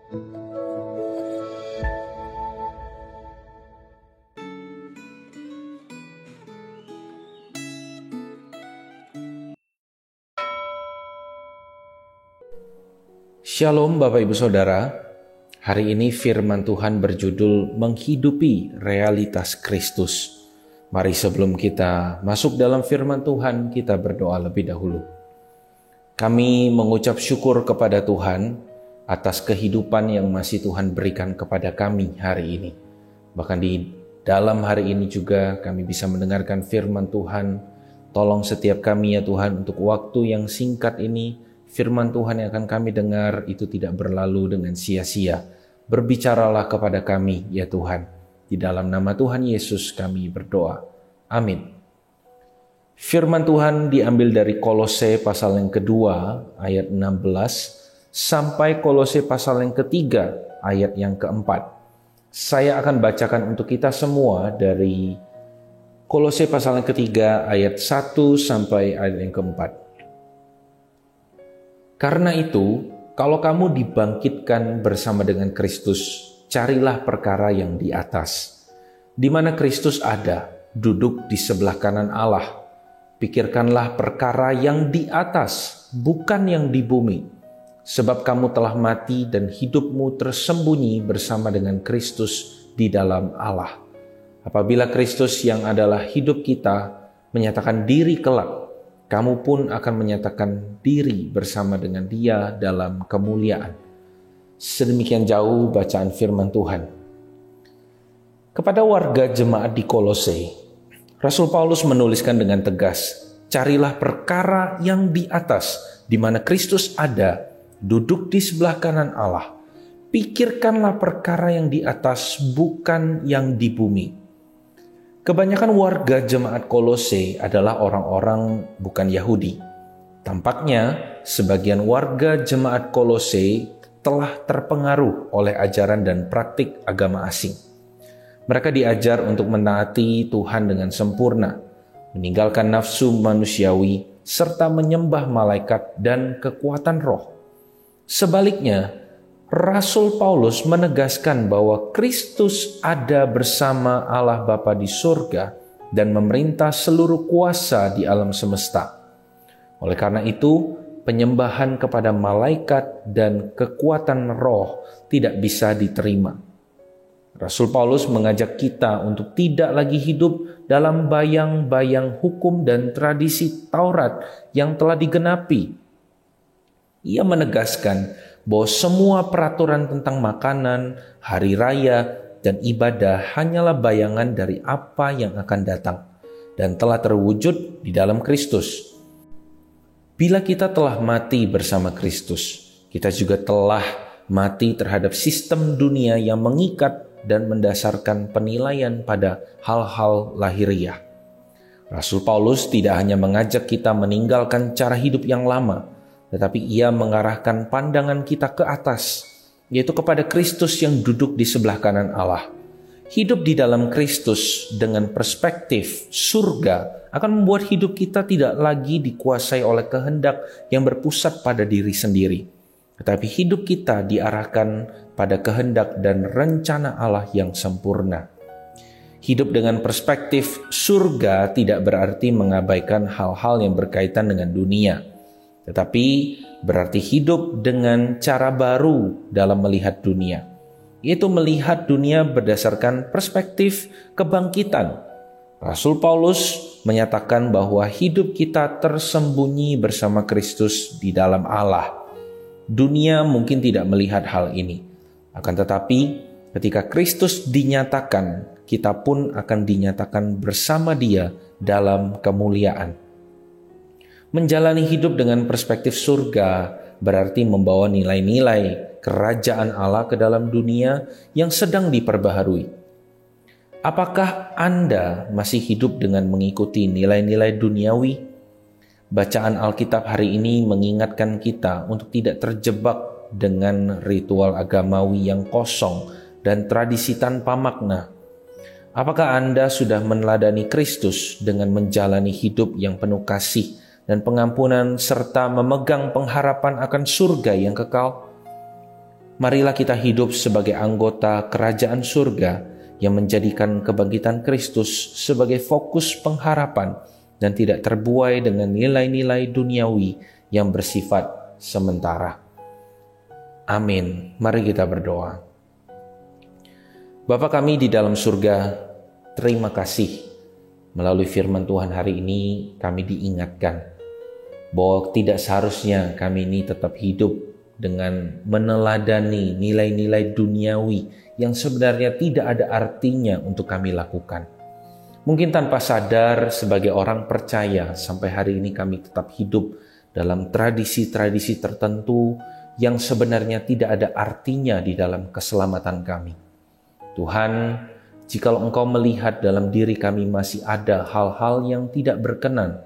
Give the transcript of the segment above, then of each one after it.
Shalom Bapak Ibu Saudara, hari ini firman Tuhan berjudul Menghidupi Realitas Kristus. Mari sebelum kita masuk dalam firman Tuhan, kita berdoa lebih dahulu. Kami mengucap syukur kepada Tuhan atas kehidupan yang masih Tuhan berikan kepada kami hari ini. Bahkan di dalam hari ini juga kami bisa mendengarkan firman Tuhan. Tolong setiap kami ya Tuhan untuk waktu yang singkat ini, firman Tuhan yang akan kami dengar itu tidak berlalu dengan sia-sia. Berbicaralah kepada kami, ya Tuhan. Di dalam nama Tuhan Yesus kami berdoa. Amin. Firman Tuhan diambil dari Kolose pasal yang kedua, ayat 16, sampai Kolose pasal yang ketiga, ayat yang keempat. Saya akan bacakan untuk kita semua dari Kolose pasal yang ketiga, ayat 1 sampai ayat yang keempat. Karena itu, kalau kamu dibangkitkan bersama dengan Kristus, carilah perkara yang di atas, di mana Kristus ada, duduk di sebelah kanan Allah. Pikirkanlah perkara yang di atas, bukan yang di bumi. Sebab kamu telah mati dan hidupmu tersembunyi bersama dengan Kristus di dalam Allah. Apabila Kristus yang adalah hidup kita menyatakan diri kelak, kamu pun akan menyatakan diri bersama dengan Dia dalam kemuliaan. Sedemikian jauh bacaan firman Tuhan. Kepada warga jemaat di Kolose, Rasul Paulus menuliskan dengan tegas, carilah perkara yang di atas, di mana Kristus ada, duduk di sebelah kanan Allah. Pikirkanlah perkara yang di atas, bukan yang di bumi. Kebanyakan warga jemaat Kolose adalah orang-orang bukan Yahudi. Tampaknya sebagian warga jemaat Kolose telah terpengaruh oleh ajaran dan praktik agama asing. Mereka diajar untuk menaati Tuhan dengan sempurna, meninggalkan nafsu manusiawi, serta menyembah malaikat dan kekuatan roh. Sebaliknya, Rasul Paulus menegaskan bahwa Kristus ada bersama Allah Bapa di surga dan memerintah seluruh kuasa di alam semesta. Oleh karena itu, penyembahan kepada malaikat dan kekuatan roh tidak bisa diterima. Rasul Paulus mengajak kita untuk tidak lagi hidup dalam bayang-bayang hukum dan tradisi Taurat yang telah digenapi. Ia menegaskan bahwa semua peraturan tentang makanan, hari raya, dan ibadah hanyalah bayangan dari apa yang akan datang dan telah terwujud di dalam Kristus. Bila kita telah mati bersama Kristus, kita juga telah mati terhadap sistem dunia yang mengikat dan mendasarkan penilaian pada hal-hal lahiriah. Rasul Paulus tidak hanya mengajak kita meninggalkan cara hidup yang lama, tetapi ia mengarahkan pandangan kita ke atas, yaitu kepada Kristus yang duduk di sebelah kanan Allah. Hidup di dalam Kristus dengan perspektif surga akan membuat hidup kita tidak lagi dikuasai oleh kehendak yang berpusat pada diri sendiri, tetapi hidup kita diarahkan pada kehendak dan rencana Allah yang sempurna. Hidup dengan perspektif surga tidak berarti mengabaikan hal-hal yang berkaitan dengan dunia, tetapi berarti hidup dengan cara baru dalam melihat dunia, yaitu melihat dunia berdasarkan perspektif kebangkitan. Rasul Paulus menyatakan bahwa hidup kita tersembunyi bersama Kristus di dalam Allah. Dunia mungkin tidak melihat hal ini, akan tetapi ketika Kristus dinyatakan, kita pun akan dinyatakan bersama Dia dalam kemuliaan. Menjalani hidup dengan perspektif surga berarti membawa nilai-nilai kerajaan Allah ke dalam dunia yang sedang diperbaharui. Apakah Anda masih hidup dengan mengikuti nilai-nilai duniawi? Bacaan Alkitab hari ini mengingatkan kita untuk tidak terjebak dengan ritual agamawi yang kosong dan tradisi tanpa makna. Apakah Anda sudah meneladani Kristus dengan menjalani hidup yang penuh kasih dan pengampunan serta memegang pengharapan akan surga yang kekal? Marilah kita hidup sebagai anggota kerajaan surga yang menjadikan kebangkitan Kristus sebagai fokus pengharapan dan tidak terbuai dengan nilai-nilai duniawi yang bersifat sementara. Amin. Mari kita berdoa. Bapa kami di dalam surga, terima kasih. Melalui firman Tuhan hari ini kami diingatkan bahwa tidak seharusnya kami ini tetap hidup dengan meneladani nilai-nilai duniawi yang sebenarnya tidak ada artinya untuk kami lakukan. Mungkin tanpa sadar sebagai orang percaya sampai hari ini kami tetap hidup dalam tradisi-tradisi tertentu yang sebenarnya tidak ada artinya di dalam keselamatan kami. Tuhan, jikalau Engkau melihat dalam diri kami masih ada hal-hal yang tidak berkenan,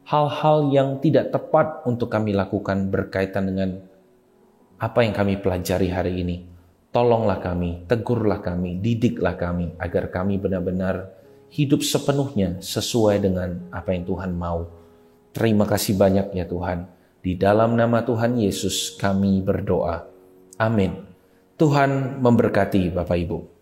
hal-hal yang tidak tepat untuk kami lakukan berkaitan dengan apa yang kami pelajari hari ini, tolonglah kami, tegurlah kami, didiklah kami, agar kami benar-benar hidup sepenuhnya sesuai dengan apa yang Tuhan mau. Terima kasih banyak ya Tuhan. Di dalam nama Tuhan Yesus kami berdoa. Amin. Tuhan memberkati Bapak Ibu.